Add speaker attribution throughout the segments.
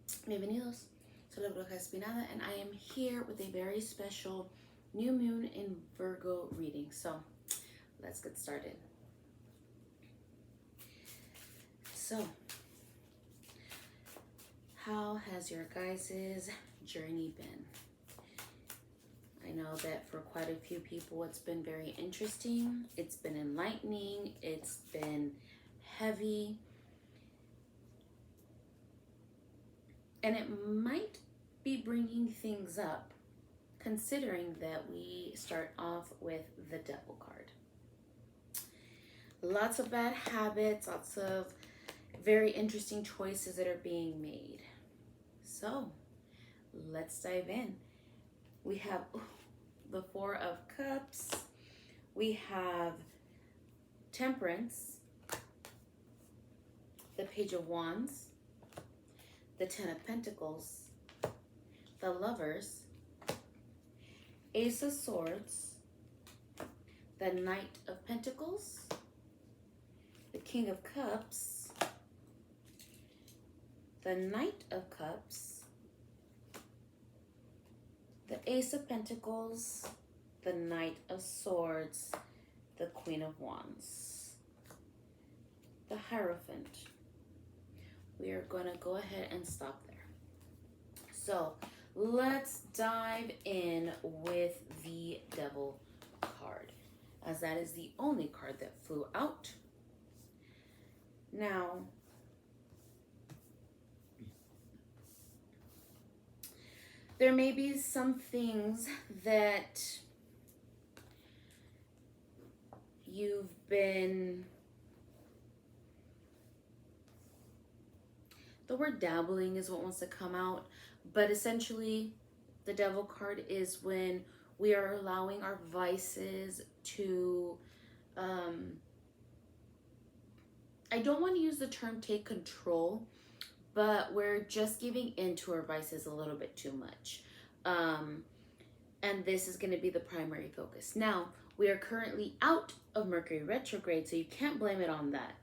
Speaker 1: Bienvenidos. Soy la Bruja Espinada, and I am here with a very special new moon in Virgo reading. So let's get started. So, how has your guys' journey been? I know that for quite a few people, it's been very interesting. It's been enlightening. It's been heavy. And it might be bringing things up, considering that we start off with the Devil card. Lots of bad habits, lots of very interesting choices that are being made. So, let's dive in. We have the Four of Cups. We have Temperance, the Page of Wands, the Ten of Pentacles, the Lovers, Ace of Swords, the Knight of Pentacles, the King of Cups, the Knight of Cups, the Ace of Pentacles, the Knight of Swords, the Queen of Wands, the Hierophant. We are going to go ahead and stop there. So let's dive in with the Devil card, as that is the only card that flew out. Now, there may be some things that you've been, the word dabbling is what wants to come out, but essentially the Devil card is when we are allowing our vices to, I don't want to use the term take control, but we're just giving into our vices a little bit too much. And this is going to be the primary focus. Now, we are currently out of Mercury retrograde, so you can't blame it on that.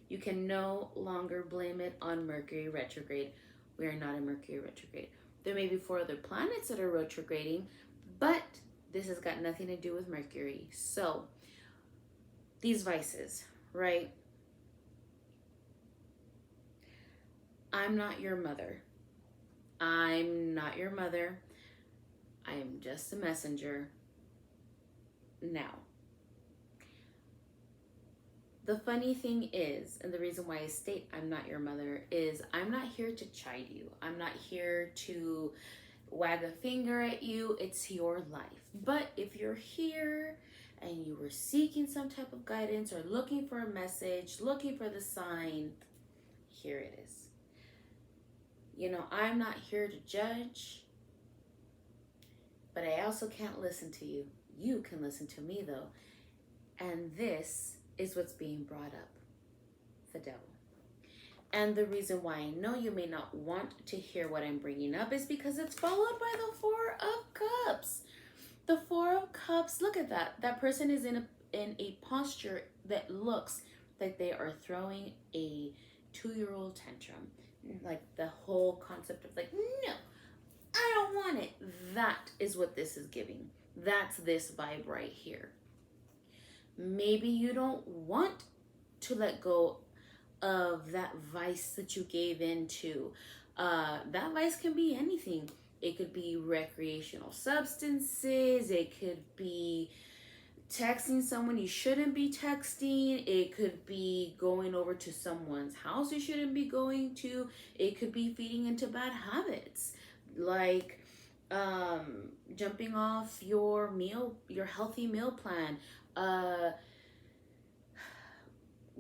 Speaker 1: You can no longer blame it on Mercury retrograde. We are not in Mercury retrograde. There may be 4 other planets that are retrograding, but this has got nothing to do with Mercury. So, these vices, right? I'm not your mother. I'm not your mother. I am just a messenger. Now, the funny thing is, and the reason why I state I'm not your mother, is I'm not here to chide you. I'm not here to wag a finger at you. It's your life. But if you're here and you were seeking some type of guidance or looking for a message, looking for the sign, here it is. You know, I'm not here to judge, but I also can't listen to you. You can listen to me, though. And this is what's being brought up, the Devil. And the reason why I know you may not want to hear what I'm bringing up is because it's followed by the Four of Cups. The Four of Cups, look at that. That person is in a posture that looks like they are throwing a 2-year-old tantrum. Like the whole concept of like, no, I don't want it. That is what this is giving. That's this vibe right here. Maybe you don't want to let go of that vice that you gave into. That vice can be anything. It could be recreational substances. It could be texting someone you shouldn't be texting. It could be going over to someone's house you shouldn't be going to. It could be feeding into bad habits, like jumping off your healthy meal plan,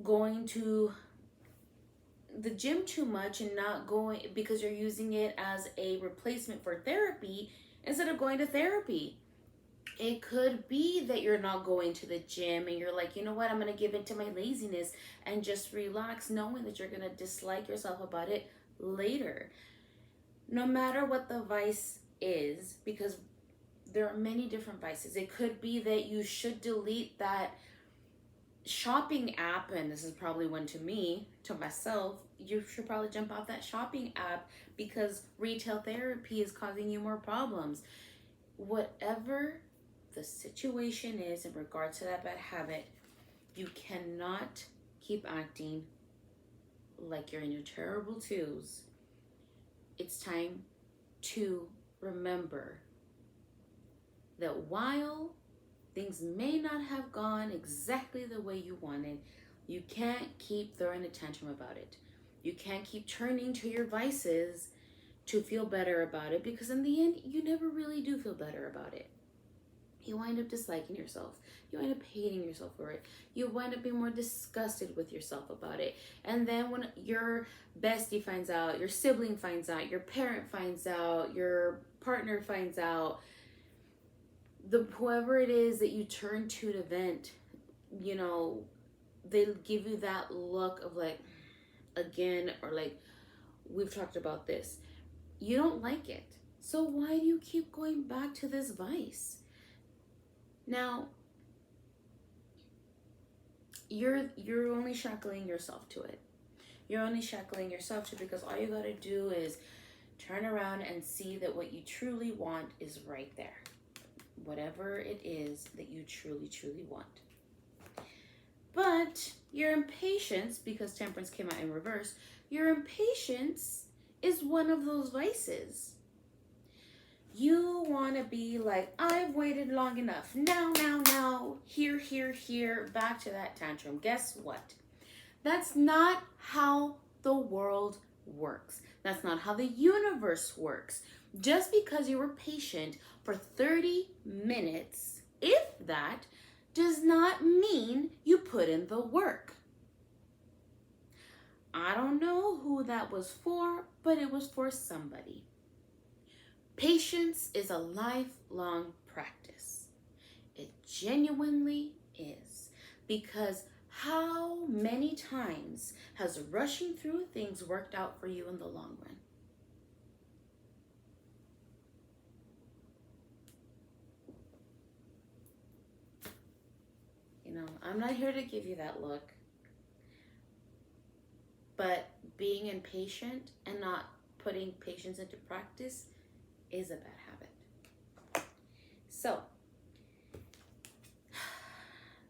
Speaker 1: going to the gym too much and not going because you're using it as a replacement for therapy instead of going to therapy. It could be that you're not going to the gym and you're like, you know what, I'm going to give in to my laziness and just relax, knowing that you're going to dislike yourself about it later. No matter what the vice is, because there are many different vices. It could be that you should delete that shopping app, and this is probably one to myself, you should probably jump off that shopping app because retail therapy is causing you more problems. Whatever the situation is in regards to that bad habit, you cannot keep acting like you're in your terrible twos. It's time to remember that while things may not have gone exactly the way you wanted, you can't keep throwing a tantrum about it. You can't keep turning to your vices to feel better about it, because in the end, you never really do feel better about it. You wind up disliking yourself. You wind up hating yourself for it. You wind up being more disgusted with yourself about it. And then when your bestie finds out, your sibling finds out, your parent finds out, your partner finds out, whoever it is that you turn to vent, you know, they give you that look of like, again, or like, we've talked about this. You don't like it. So why do you keep going back to this vice? Now, you're only shackling yourself to it. You're only shackling yourself to, because all you gotta do is turn around and see that what you truly want is right there. Whatever it is that you truly, truly want. But your impatience, because temperance came out in reverse, your impatience is one of those vices. You want to be like, I've waited long enough. Now, here, back to that tantrum. Guess what? That's not how the world works. That's not how the universe works. Just because you were patient for 30 minutes, if that, does not mean you put in the work. I don't know who that was for, but it was for somebody. Patience is a lifelong practice. It genuinely is. Because how many times has rushing through things worked out for you in the long run? You know, I'm not here to give you that look. But being impatient and not putting patience into practice is a bad habit. So,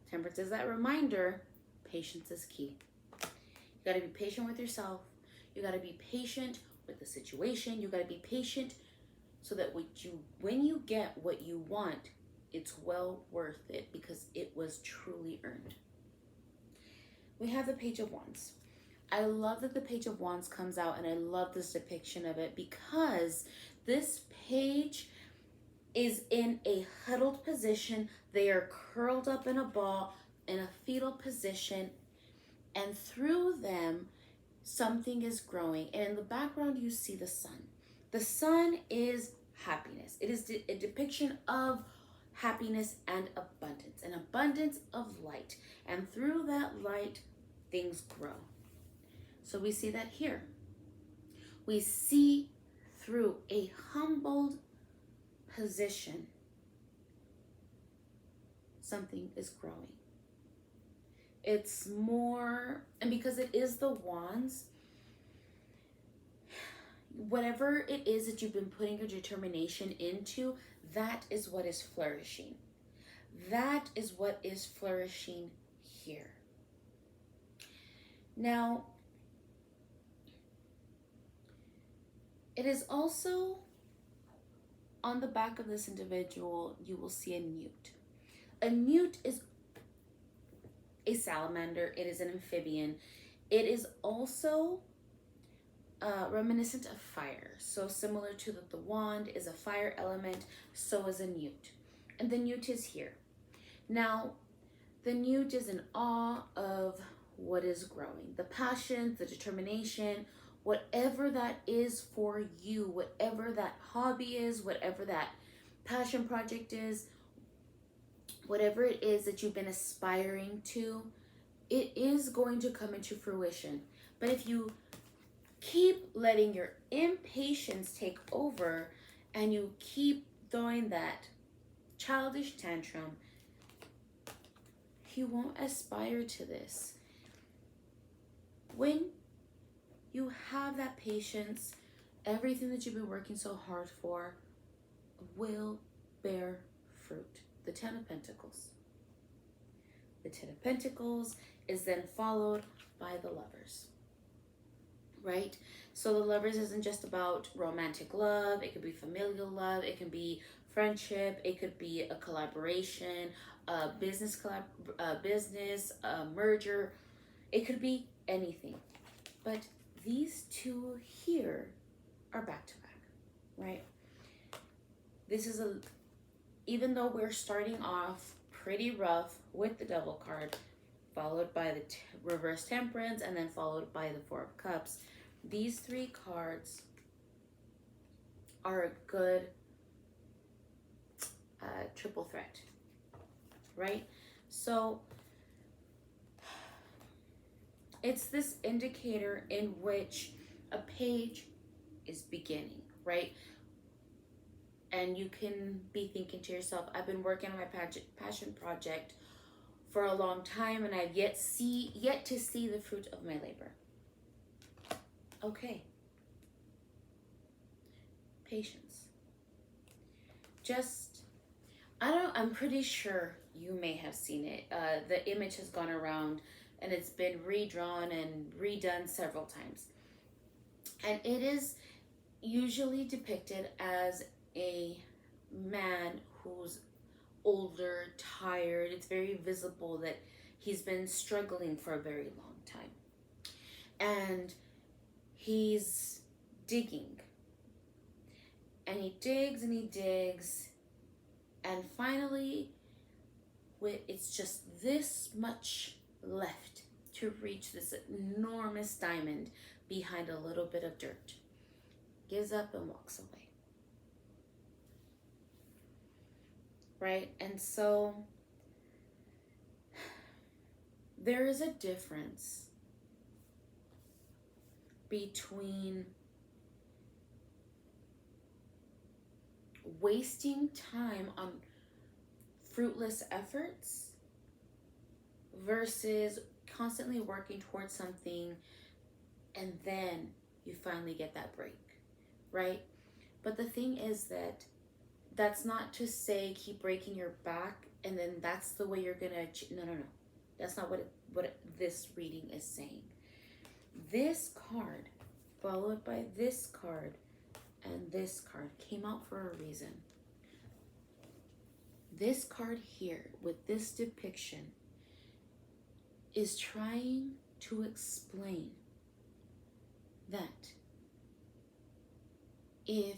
Speaker 1: temperance is that reminder, patience is key. You gotta be patient with yourself. You gotta be patient with the situation. You gotta be patient so that when you get what you want, it's well worth it because it was truly earned. We have the Page of Wands. I love that the Page of Wands comes out, and I love this depiction of it because this page is in a huddled position. They are curled up in a ball in a fetal position, and through them, something is growing. And in the background, you see the sun. The sun is happiness. It is a depiction of happiness and abundance, an abundance of light. And through that light, things grow. So we see that here. We see through a humbled position, something is growing. It's more, and because it is the wands, whatever it is that you've been putting your determination into, that is what is flourishing. That is what is flourishing here. Now, it is also on the back of this individual, you will see a newt. A newt is a salamander. It is an amphibian. It is also reminiscent of fire. So similar to the wand is a fire element, so is a newt. And the newt is here. Now, the newt is in awe of what is growing. The passion, the determination, whatever that is for you, whatever that hobby is, whatever that passion project is, whatever it is that you've been aspiring to, it is going to come into fruition. But if you keep letting your impatience take over and you keep throwing that childish tantrum, he won't aspire to this. When you have that patience, everything that you've been working so hard for will bear fruit. The Ten of Pentacles. The Ten of Pentacles is then followed by the Lovers. Right? So the Lovers isn't just about romantic love. It could be familial love. It can be friendship. It could be a collaboration, a business, a merger. It could be anything. But these two here are back to back, right? This is even though we're starting off pretty rough with the Devil card, followed by the reverse Temperance, and then followed by the Four of Cups, these three cards are a good triple threat, right? So it's this indicator in which a page is beginning, right? And you can be thinking to yourself, I've been working on my passion project for a long time, and I've yet to see the fruit of my labor. Okay. Patience. I'm pretty sure you may have seen it. The image has gone around and it's been redrawn and redone several times. And it is usually depicted as a man who's older, tired. It's very visible that he's been struggling for a very long time. And he's digging. And he digs and he digs. And finally, it's just this much left to reach this enormous diamond behind a little bit of dirt. Gives up and walks away. Right? And so there is a difference between wasting time on fruitless efforts versus constantly working towards something and then you finally get that break, right? But the thing is that that's not to say keep breaking your back and then that's the way you're gonna achieve. No. That's not what this reading is saying. This card followed by this card and this card came out for a reason. This card here with this depiction is trying to explain that if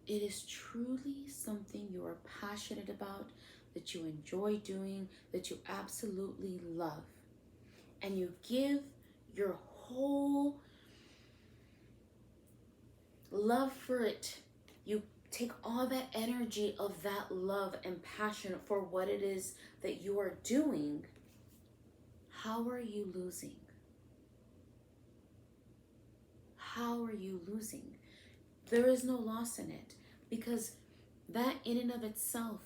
Speaker 1: it is truly something you are passionate about, that you enjoy doing, that you absolutely love, and you give your whole love for it, you take all that energy of that love and passion for what it is that you are doing, how are you losing? How are you losing? There is no loss in it because that in and of itself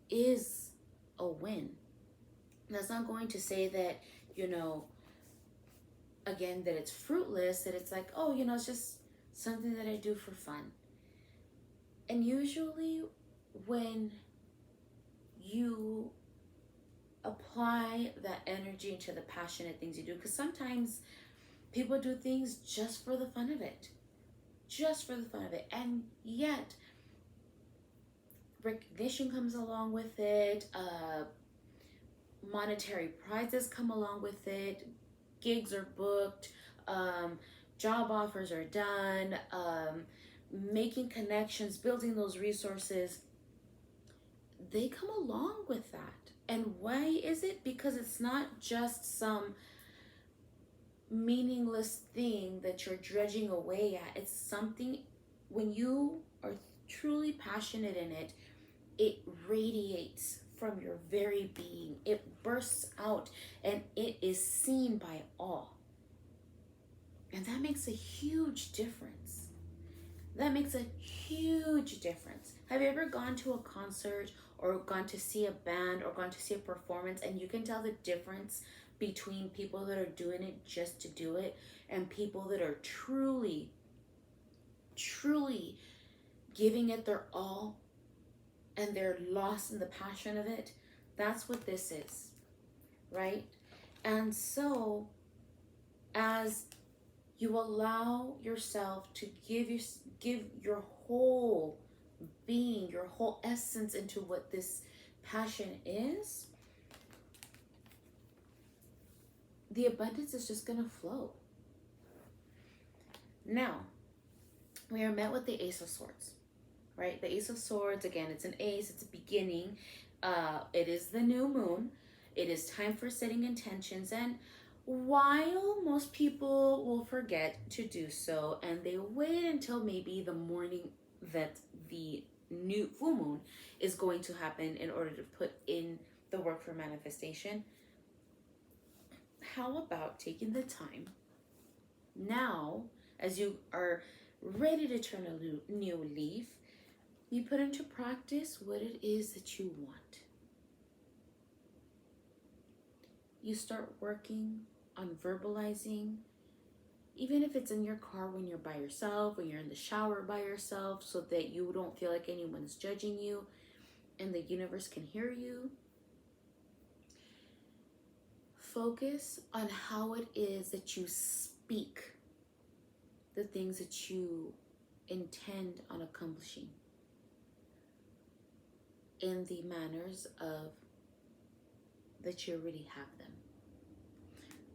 Speaker 1: is a win. That's not going to say that, again, that it's fruitless, that it's like, oh, it's just something that I do for fun. And usually when you apply that energy into the passionate things you do, because sometimes people do things just for the fun of it. Just for the fun of it. And yet, recognition comes along with it. Monetary prizes come along with it. Gigs are booked. Job offers are done. Making connections, building those resources. They come along with that. And why is it? Because it's not just some meaningless thing that you're dredging away at. It's something, when you are truly passionate in it, it radiates from your very being. It bursts out and it is seen by all. And that makes a huge difference. That makes a huge difference. Have you ever gone to a concert or gone to see a band or gone to see a performance, and you can tell the difference between people that are doing it just to do it and people that are truly, truly giving it their all and they're lost in the passion of it. That's what this is, right? And so as you allow yourself to give your whole being, your whole essence into what this passion is, the abundance is just going to flow. Now, we are met with the Ace of Swords, right? The Ace of Swords, again, it's an ace, it's a beginning. It is the new moon. It is time for setting intentions. And while most people will forget to do so and they wait until maybe the morning that the new full moon is going to happen in order to put in the work for manifestation, how about taking the time now, as you are ready to turn a new leaf, you put into practice what it is that you want. You start working on verbalizing, even if it's in your car when you're by yourself, when you're in the shower by yourself, so that you don't feel like anyone's judging you and the universe can hear you. Focus on how it is that you speak the things that you intend on accomplishing in the manners of that you already have them.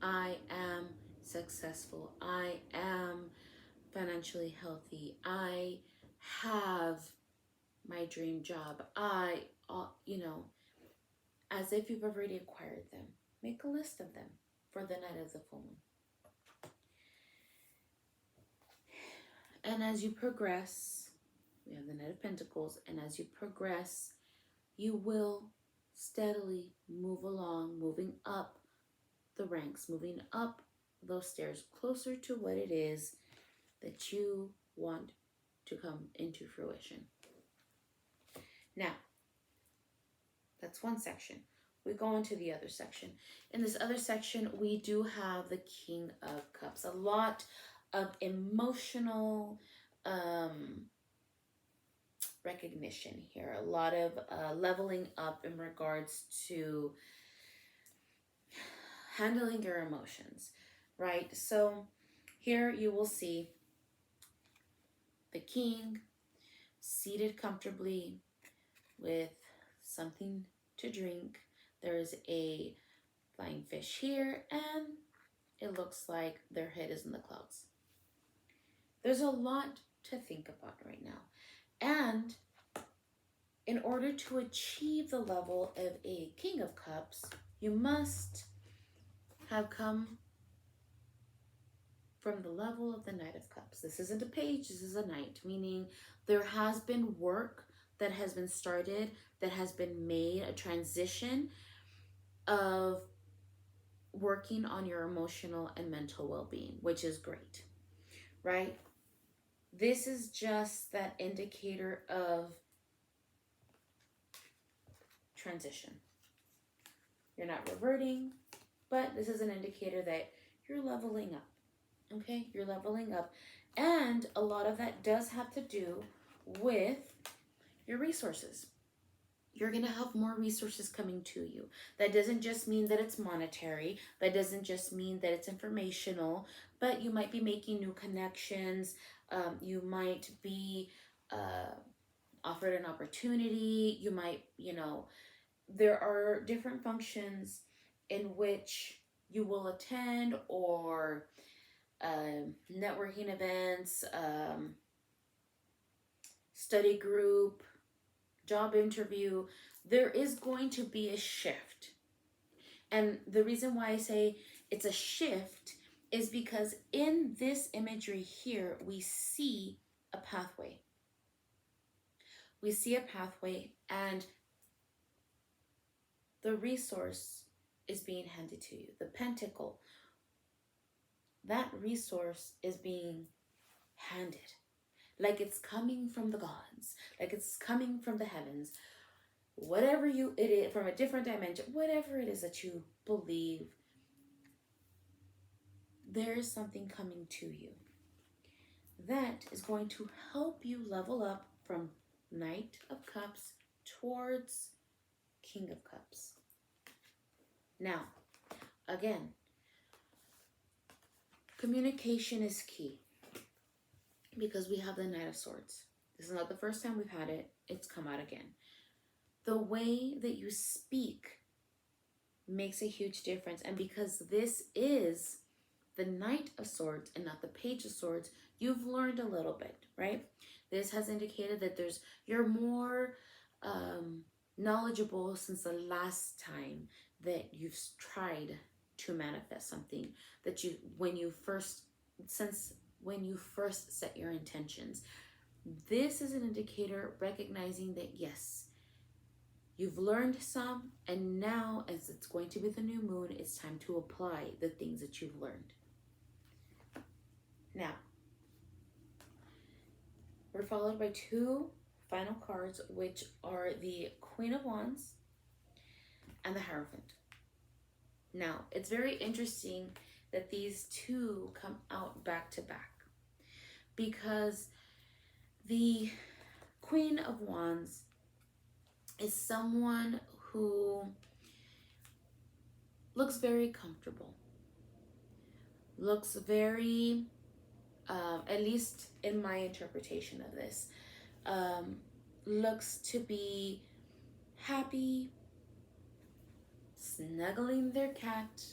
Speaker 1: I am successful. I am financially healthy. I have my dream job. As if you've already acquired them. Make a list of them for the night of the full moon. And as you progress, we have the Knight of Pentacles, and as you progress, you will steadily move along, moving up the ranks, moving up those stairs closer to what it is that you want to come into fruition. Now, that's one section. We go into the other section. In this other section, we do have the King of Cups. A lot of emotional recognition here. A lot of leveling up in regards to handling your emotions, right? So here you will see the king seated comfortably with something to drink. There's a flying fish here, and it looks like their head is in the clouds. There's a lot to think about right now. And in order to achieve the level of a King of Cups, you must have come from the level of the Knight of Cups. This isn't a page, this is a knight, meaning there has been work that has been started, that has been made, a transition of working on your emotional and mental well-being, which is great, right? This is just that indicator of transition. You're not reverting, but this is an indicator that you're leveling up, okay? You're leveling up. And a lot of that does have to do with your resources. You're going to have more resources coming to you. That doesn't just mean that it's monetary. That doesn't just mean that it's informational, but you might be making new connections. You might be offered an opportunity. You might, there are different functions in which you will attend, or networking events, study group, job interview. There is going to be a shift. And the reason why I say it's a shift is because in this imagery here, we see a pathway. We see a pathway, and the resource is being handed to you. The pentacle, that resource is being handed. Like it's coming from the gods, like it's coming from the heavens. whatever it is, from a different dimension, whatever it is that you believe, there is something coming to you that is going to help you level up from Knight of Cups towards King of Cups. Now, again, communication is key because we have the Knight of Swords. This is not the first time we've had it. It's come out again. The way that you speak makes a huge difference. And because this is the Knight of Swords and not the Page of Swords, you've learned a little bit, right? This has indicated that you're more knowledgeable since the last time that you've tried to manifest something, that when you first set your intentions. This is an indicator recognizing that yes, you've learned some, and now as it's going to be the new moon, it's time to apply the things that you've learned. Now, we're followed by two final cards, which are the Queen of Wands and the Hierophant. Now, it's very interesting that these two come out back to back, because the Queen of Wands is someone who looks very comfortable, looks very, at least in my interpretation of this, looks to be happy, snuggling their cat.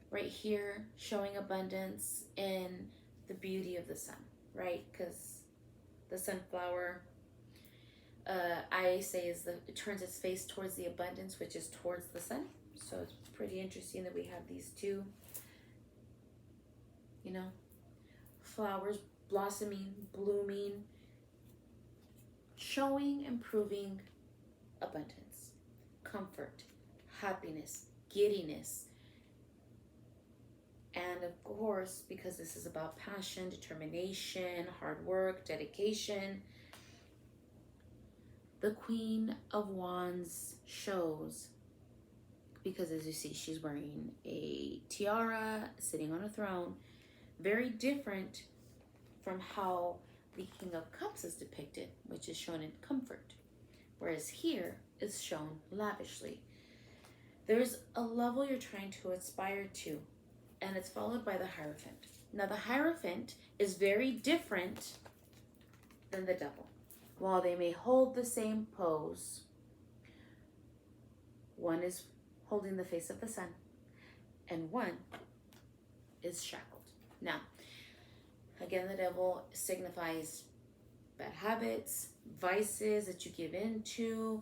Speaker 1: Right here, showing abundance in the beauty of the sun, right? Because the sunflower, I say, it turns its face towards the abundance, which is towards the sun. So it's pretty interesting that we have these two, flowers blossoming, blooming, showing and proving abundance, comfort, happiness, giddiness. And of course, because this is about passion, determination, hard work, dedication, the Queen of Wands shows, because as you see, she's wearing a tiara, sitting on a throne, very different from how the King of Cups is depicted, which is shown in comfort, whereas here is shown lavishly. There's a level you're trying to aspire to, and it's followed by the Hierophant. Now, the Hierophant is very different than the Devil. While they may hold the same pose, one is holding the face of the sun, and one is shackled. Now, again, the Devil signifies bad habits, vices that you give into,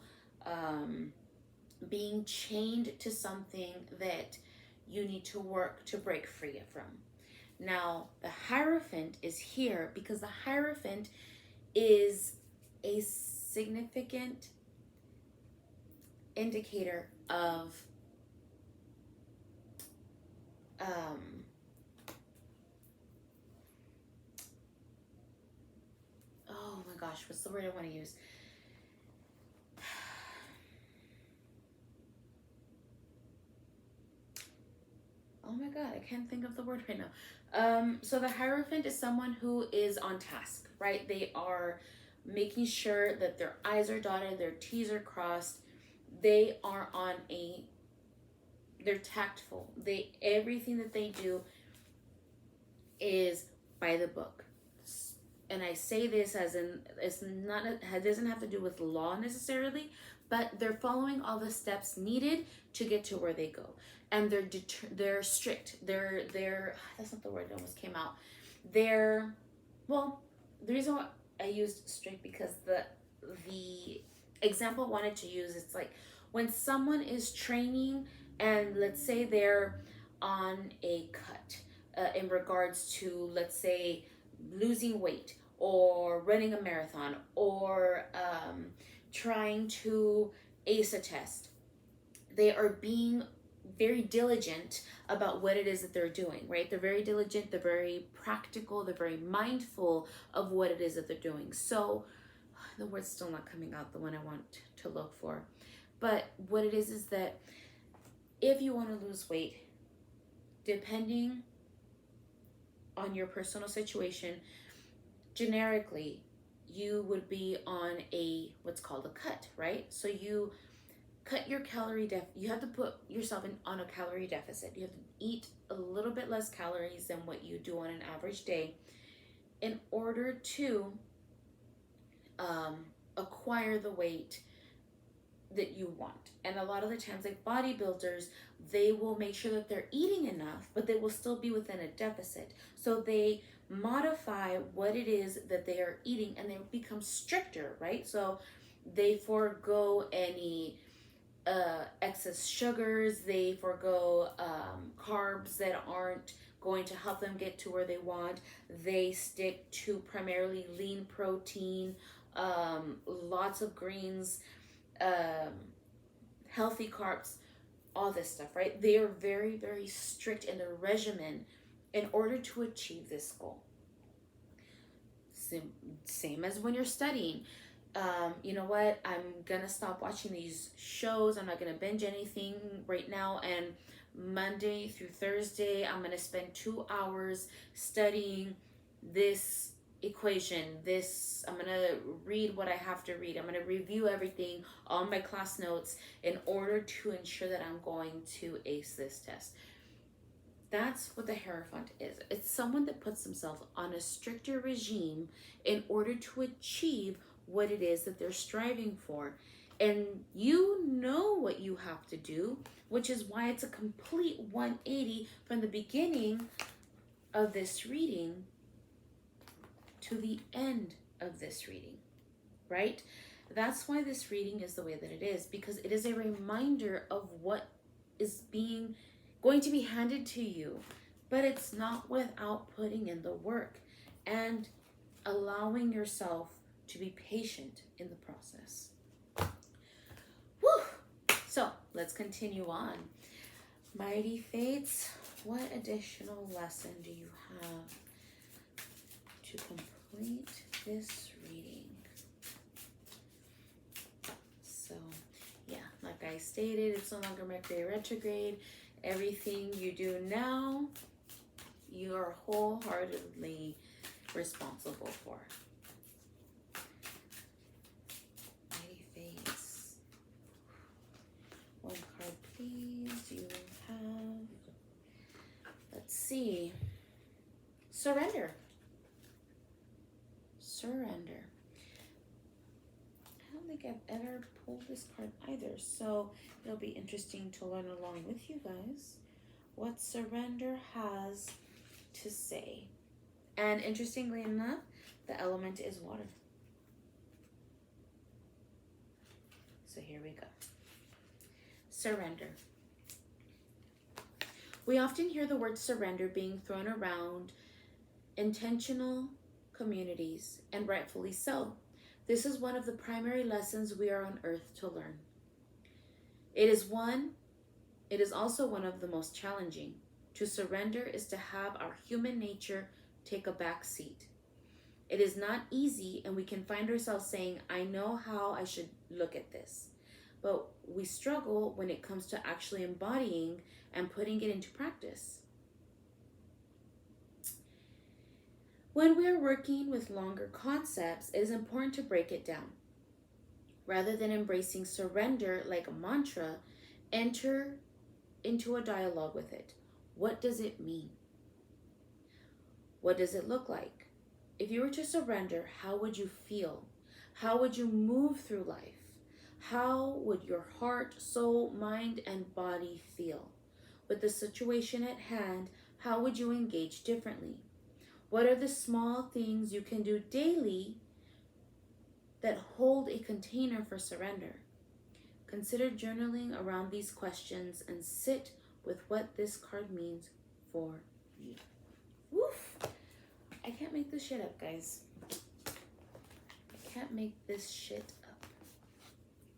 Speaker 1: being chained to something that you need to work to break free from. Now, the Hierophant is here because the Hierophant is a significant indicator of oh my gosh, what's the word I want to use? Oh my God, I can't think of the word right now. So the Hierophant is someone who is on task, right? They are making sure that their I's are dotted, their T's are crossed. They are they're tactful. Everything that they do is by the book. And I say this as in, it doesn't have to do with law necessarily, but they're following all the steps needed to get to where they go. And they're strict. They're that's not the word that almost came out. The reason why I used strict, because the example I wanted to use, it's like when someone is training and let's say they're on a cut in regards to, let's say, losing weight or running a marathon or trying to ace a test. They are being very diligent about what it is that they're doing, right? They're very diligent, they're very practical, they're very mindful of what it is that they're doing. So the word's still not coming out, the one I want to look for. But what it is that if you want to lose weight, depending on your personal situation, generically, you would be on a what's called a cut, right? So you cut your you have to put yourself on a calorie deficit. You have to eat a little bit less calories than what you do on an average day in order to acquire the weight that you want. And a lot of the times, like bodybuilders, they will make sure that they're eating enough, but they will still be within a deficit. So they modify what it is that they are eating, and they become stricter, right? So they forego any excess sugars, they forego carbs that aren't going to help them get to where they want. They stick to primarily lean protein, lots of greens, healthy carbs, all this stuff, right? They are very, very strict in their regimen in order to achieve this goal. Same as when you're studying. You know what? I'm gonna stop watching these shows. I'm not gonna binge anything right now. And Monday through Thursday, I'm gonna spend 2 hours studying this equation. I'm gonna read what I have to read. I'm gonna review everything, all my class notes, in order to ensure that I'm going to ace this test. That's what the Hierophant is. It's someone that puts themselves on a stricter regime in order to achieve what it is that they're striving for. And you know what you have to do, which is why it's a complete 180 from the beginning of this reading to the end of this reading, right? That's why this reading is the way that it is, because it is a reminder of what is going to be handed to you, but it's not without putting in the work and allowing yourself to be patient in the process. Woo! So let's continue on. Mighty Fates, what additional lesson do you have to complete this reading? So yeah, like I stated, it's no longer Mercury retrograde. Everything you do now, you are wholeheartedly responsible for. Mighty Fates. One card, please. You have, let's see, Surrender. Surrender. I don't think I've ever pulled this card either, so it'll be interesting to learn along with you guys what surrender has to say. And interestingly enough, the element is water. So here we go. Surrender. We often hear the word surrender being thrown around intentional communities, and rightfully so. This is one of the primary lessons we are on earth to learn. It is also one of the most challenging. To surrender is to have our human nature take a back seat. It is not easy, and we can find ourselves saying, I know how I should look at this. But we struggle when it comes to actually embodying and putting it into practice. When we are working with longer concepts, it is important to break it down. Rather than embracing surrender like a mantra, enter into a dialogue with it. What does it mean? What does it look like? If you were to surrender, how would you feel? How would you move through life? How would your heart, soul, mind, and body feel? With the situation at hand, how would you engage differently? What are the small things you can do daily that hold a container for surrender? Consider journaling around these questions and sit with what this card means for you. Woof! I can't make this shit up, guys. I can't make this shit up.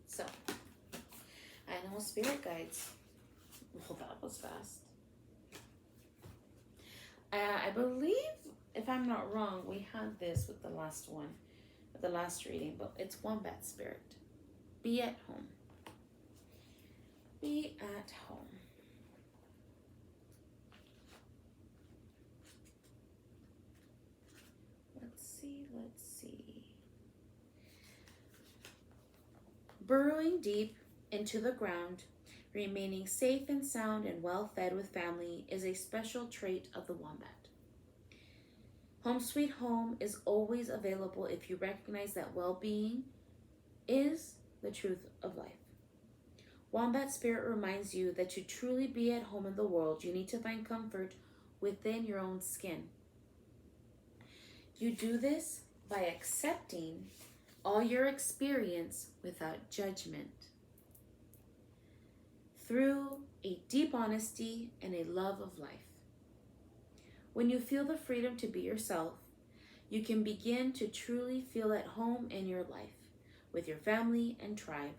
Speaker 1: So, animal spirit guides. Well, that was fast. I believe, if I'm not wrong, we had this with the last one. the last reading, but it's Wombat Spirit. Be at home. Be at home. Let's see. Burrowing deep into the ground, remaining safe and sound and well fed with family is a special trait of the wombat. Home sweet home is always available if you recognize that well-being is the truth of life. Wombat Spirit reminds you that to truly be at home in the world, you need to find comfort within your own skin. You do this by accepting all your experience without judgment, through a deep honesty and a love of life. When you feel the freedom to be yourself, you can begin to truly feel at home in your life, with your family and tribe.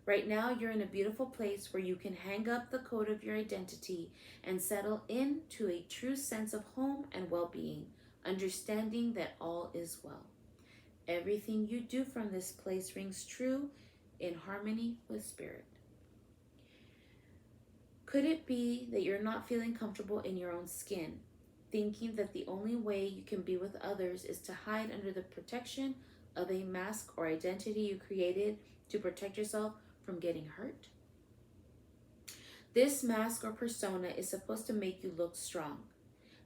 Speaker 1: Right now, you're in a beautiful place where you can hang up the coat of your identity and settle into a true sense of home and well-being, understanding that all is well. Everything you do from this place rings true in harmony with Spirit. Could it be that you're not feeling comfortable in your own skin, thinking that the only way you can be with others is to hide under the protection of a mask or identity you created to protect yourself from getting hurt? This mask or persona is supposed to make you look strong,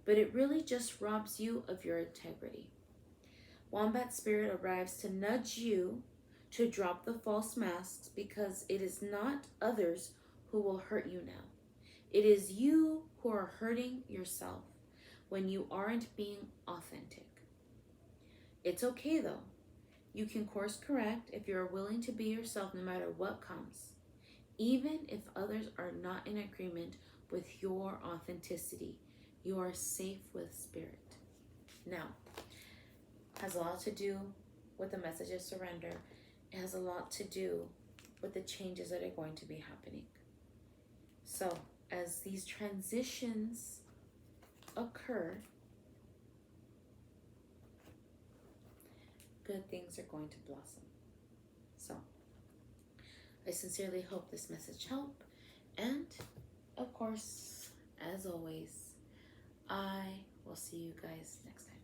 Speaker 1: but it really just robs you of your integrity. Wombat Spirit arrives to nudge you to drop the false masks, because it is not others who will hurt you now. It is you who are hurting yourself when you aren't being authentic. It's okay though. You can course correct if you're willing to be yourself no matter what comes, even if others are not in agreement with your authenticity. You are safe with Spirit. Now, it has a lot to do with the message of surrender. It has a lot to do with the changes that are going to be happening. So, as these transitions occur, good things are going to blossom. So, I sincerely hope this message helped. And, of course, as always, I will see you guys next time.